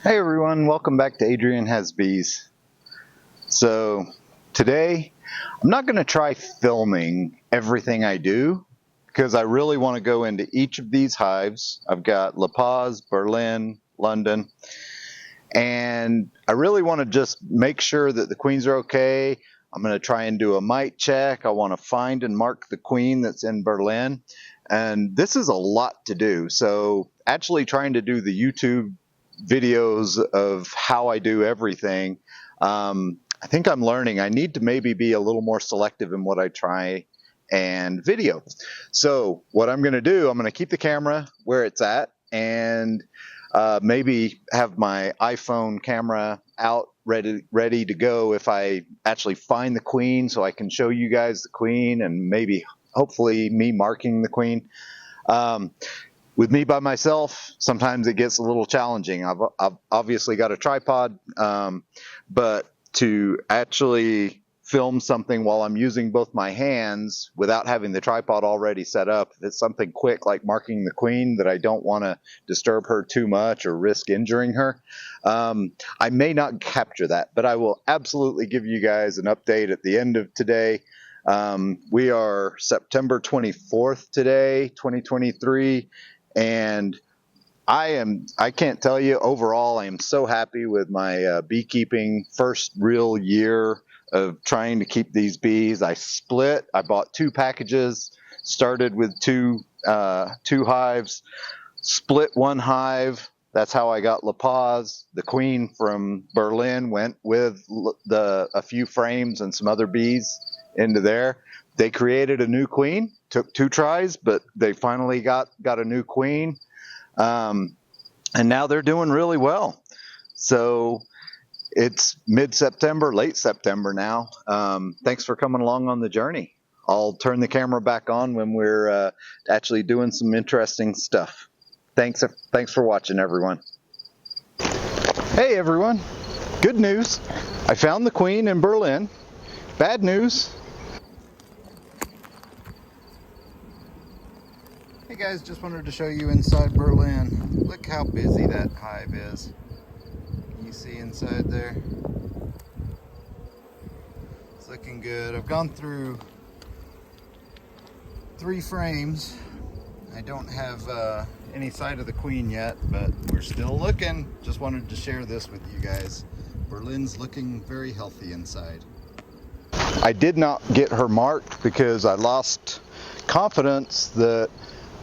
Hey everyone, welcome back to Adrian Has Bees. So today I'm not going to try filming everything I do because I really want to go into each of these hives. I've got La Paz, Berlin, London, and I really want to just make sure that the queens are okay. I'm going to try and do a mite check. I want to find and mark the queen that's in Berlin. And this is a lot to do. So actually trying to do the YouTube videos of how I do everything, I think I'm learning. I need to maybe be a little more selective in what I try and video. So what I'm going to do, I'm going to keep the camera where it's at and maybe have my iPhone camera out ready to go if I actually find the queen, so I can show you guys the queen and maybe hopefully me marking the queen. With me by myself, sometimes it gets a little challenging. I've obviously got a tripod, but to actually film something while I'm using both my hands without having the tripod already set up, if it's something quick like marking the queen that I don't want to disturb her too much or risk injuring her, I may not capture that, but I will absolutely give you guys an update at the end of today. We are September 24th today, 2023. And I can't tell you, overall, I am so happy with my beekeeping first real year of trying to keep these bees. I bought 2 packages, started with two hives, split 1 hive. That's how I got La Paz. The queen from Berlin went with a few frames and some other bees into there. They created a new queen. Took 2 tries, but they finally got a new queen. And now they're doing really well. So it's mid-September, late September now. Thanks for coming along on the journey. I'll turn the camera back on when we're actually doing some interesting stuff. Thanks for watching, everyone. Hey, everyone. Good news. I found the queen in Berlin. Bad news. Hey guys, just wanted to show you inside Berlin. Look how busy that hive is. Can you see inside there? It's looking good. I've gone through 3 frames. I don't have any sight of the queen yet, but we're still looking. Just wanted to share this with you guys. Berlin's looking very healthy inside. I did not get her marked because I lost confidence that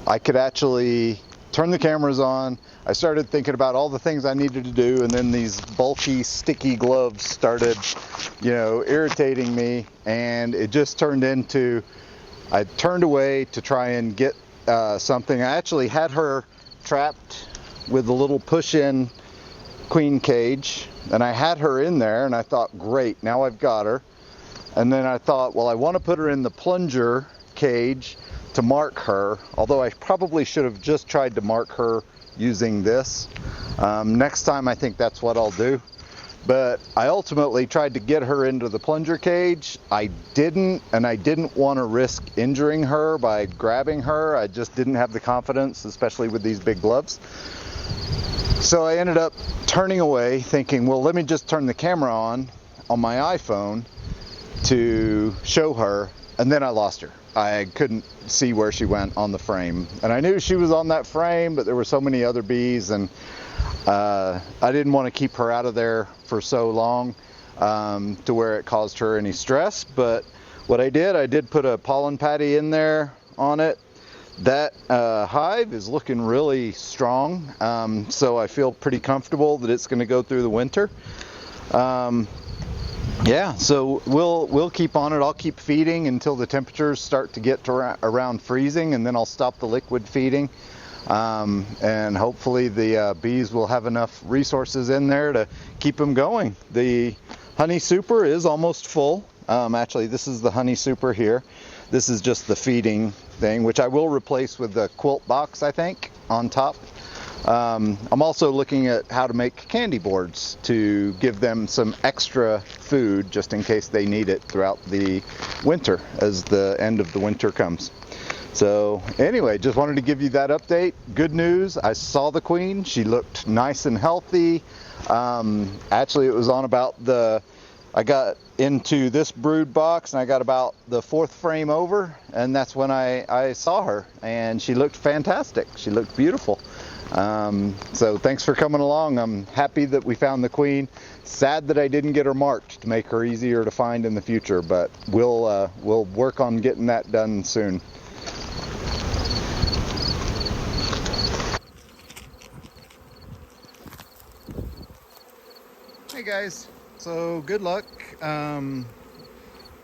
I could actually turn the cameras on. I started thinking about all the things I needed to do, and then these bulky, sticky gloves started, irritating me, and it just turned into, I turned away to try and get something. I actually had her trapped with a little push-in queen cage, and I had her in there, and I thought, great, now I've got her. And then I thought, well, I want to put her in the plunger cage to mark her, although I probably should have just tried to mark her using this. Next time I think that's what I'll do. But I ultimately tried to get her into the plunger cage. I didn't, and I didn't want to risk injuring her by grabbing her. I just didn't have the confidence, especially with these big gloves. So I ended up turning away thinking, well, let me just turn the camera on my iPhone to show her, and then I lost her. I couldn't see where she went on the frame, and I knew she was on that frame, but there were so many other bees, and I didn't want to keep her out of there for so long to where it caused her any stress. But what I did put a pollen patty in there on it. That hive is looking really strong, so I feel pretty comfortable that it's going to go through the winter. Yeah, so we'll keep on it. I'll keep feeding until the temperatures start to get to around freezing, and then I'll stop the liquid feeding. And hopefully the bees will have enough resources in there to keep them going. The honey super is almost full. Actually, this is the honey super here. This is just the feeding thing, which I will replace with the quilt box, I think, on top. I'm also looking at how to make candy boards to give them some extra food just in case they need it throughout the winter as the end of the winter comes. So anyway, just wanted to give you that update. Good news, I saw the queen. She looked nice and healthy. Actually, it was on about I got into this brood box and I got about the 4th frame over, and that's when I saw her, and she looked fantastic. She looked beautiful. So thanks for coming along. I'm happy that we found the queen. Sad that I didn't get her marked to make her easier to find in the future, but we'll work on getting that done soon. Hey guys, so good luck.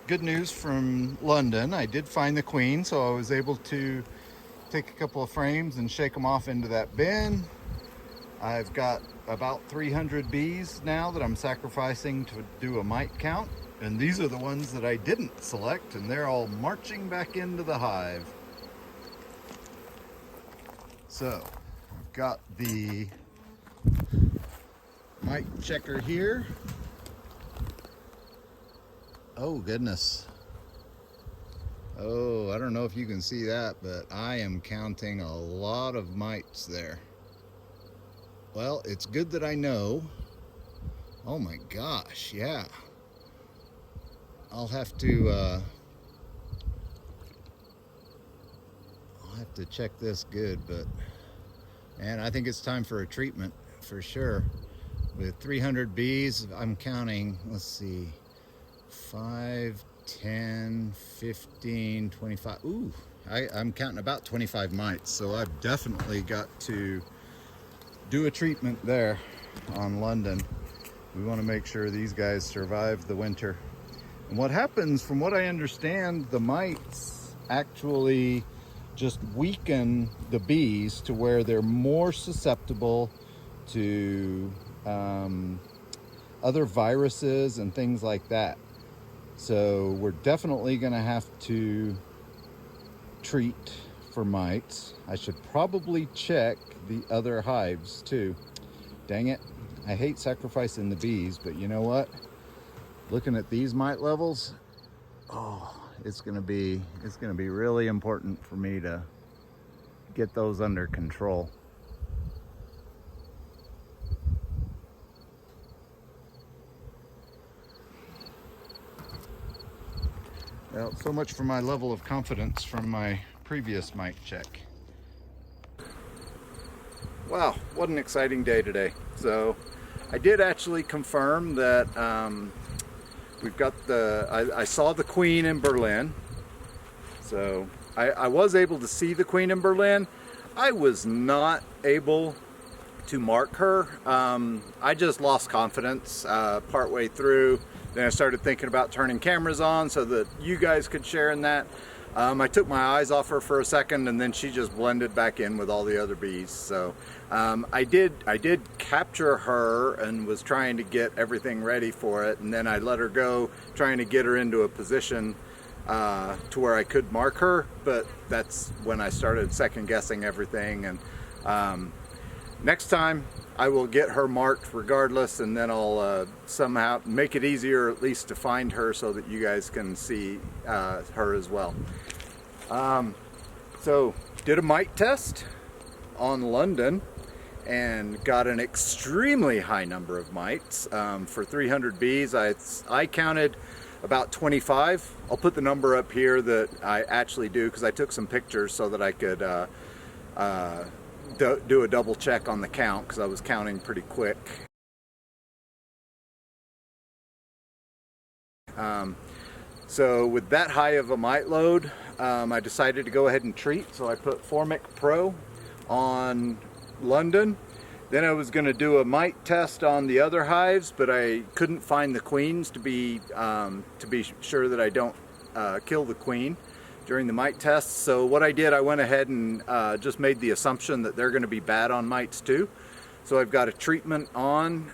Good news from London. I did find the queen, so I was able to take a couple of frames and shake them off into that bin. I've got about 300 bees now that I'm sacrificing to do a mite count, and these are the ones that I didn't select, and they're all marching back into the hive. So I've got the mite checker here. Oh goodness. Oh, I don't know if you can see that, but I am counting a lot of mites there. Well, it's good that I know. Oh my gosh, yeah. I'll have to check this good, but man, I think it's time for a treatment for sure. With 300 bees, I'm counting, let's see, 5, 10, 15, 25. Ooh, I'm counting about 25 mites, so I've definitely got to do a treatment there on London. We want to make sure these guys survive the winter. And what happens, from what I understand, the mites actually just weaken the bees to where they're more susceptible to other viruses and things like that. So we're definitely going to have to treat for mites. I should probably check the other hives too. Dang it, I hate sacrificing the bees, but you know what? Looking at these mite levels, oh, it's gonna be really important for me to get those under control. Well, so much for my level of confidence from my previous mite check. Wow, what an exciting day today. So I did actually confirm that we've got I saw the queen in Berlin. So I was able to see the queen in Berlin. I was not able to mark her. I just lost confidence partway through. Then I started thinking about turning cameras on so that you guys could share in that. I took my eyes off her for a second, and then she just blended back in with all the other bees. So I did capture her and was trying to get everything ready for it, and then I let her go, trying to get her into a position to where I could mark her. But that's when I started second guessing everything. And next time I will get her marked regardless, and then I'll somehow make it easier at least to find her so that you guys can see her as well. So did a mite test on London and got an extremely high number of mites. For 300 bees, I counted about 25. I'll put the number up here that I actually do, because I took some pictures so that I could do a double check on the count, because I was counting pretty quick. So with that high of a mite load, I decided to go ahead and treat. So I put Formic Pro on London. Then I was going to do a mite test on the other hives, but I couldn't find the queens to be sure that I don't kill the queen during the mite test. So what I did, I went ahead and just made the assumption that they're going to be bad on mites too. So I've got a treatment on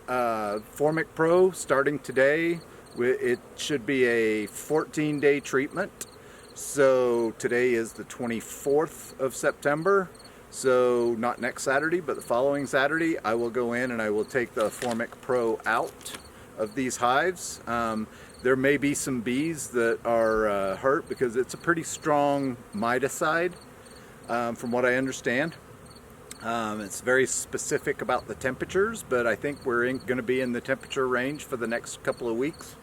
Formic Pro starting today. It should be a 14-day treatment. So today is the 24th of September. So not next Saturday, but the following Saturday, I will go in and I will take the Formic Pro out of these hives. There may be some bees that are hurt because it's a pretty strong miticide. from what I understand. It's very specific about the temperatures, but I think we're going to be in the temperature range for the next couple of weeks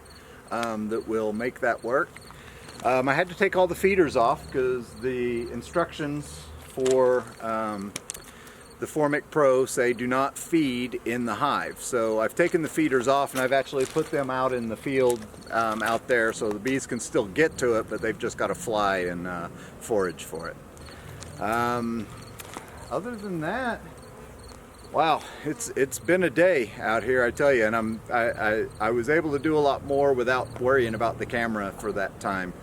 that will make that work. I had to take all the feeders off because the instructions for the Formic Pro say do not feed in the hive. So I've taken the feeders off and I've actually put them out in the field out there so the bees can still get to it, but they've just got to fly and forage for it. Other than that, wow, it's been a day out here, I tell you, and I was able to do a lot more without worrying about the camera for that time.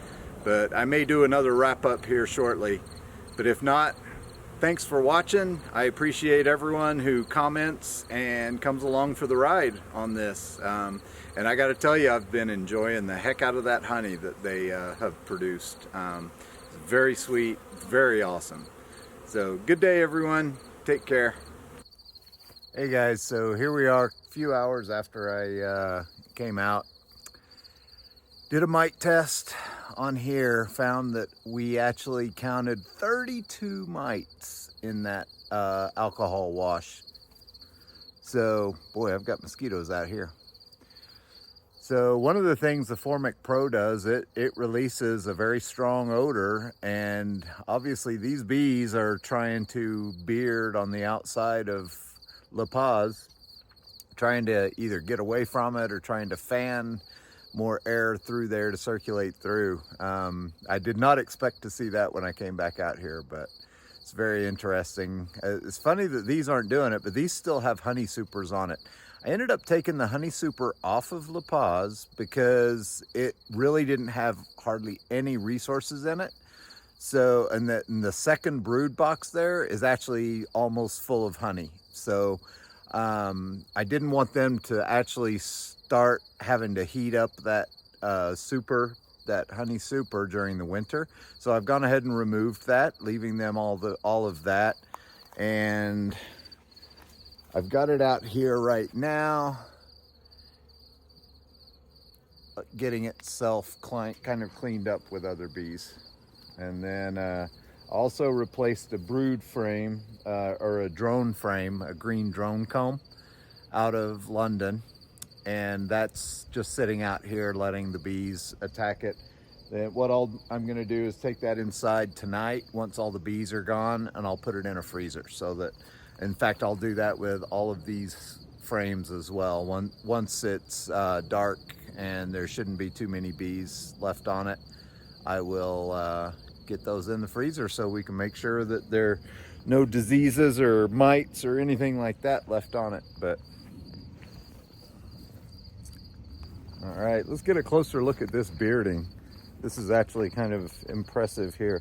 But I may do another wrap up here shortly. But if not, thanks for watching. I appreciate everyone who comments and comes along for the ride on this. And I got to tell you, I've been enjoying the heck out of that honey that they have produced. Very sweet, very awesome. So good day, everyone. Take care. Hey guys, so here we are a few hours after I came out. Did a mite test on here, found that we actually counted 32 mites in that alcohol wash. So, boy, I've got mosquitoes out here. So one of the things the Formic Pro does, it releases a very strong odor, and obviously these bees are trying to beard on the outside of La Paz, trying to either get away from it or trying to fan more air through there to circulate through. I did not expect to see that when I came back out here, but it's very interesting. It's funny that these aren't doing it, but these still have honey supers on it. I ended up taking the honey super off of La Paz because it really didn't have hardly any resources in it. So, and the second brood box there is actually almost full of honey. So I didn't want them to actually start having to heat up that that honey super during the winter. So I've gone ahead and removed that, leaving them all of that. And I've got it out here right now, getting itself kind of cleaned up with other bees. And then also replaced a brood frame, or a drone frame, a green drone comb out of London. And that's just sitting out here letting the bees attack it. What I'm gonna do is take that inside tonight once all the bees are gone, and I'll put it in a freezer so that, in fact, I'll do that with all of these frames as well. Once it's dark and there shouldn't be too many bees left on it, I will get those in the freezer so we can make sure that there are no diseases or mites or anything like that left on it. But all right, let's get a closer look at this bearding. This is actually kind of impressive here.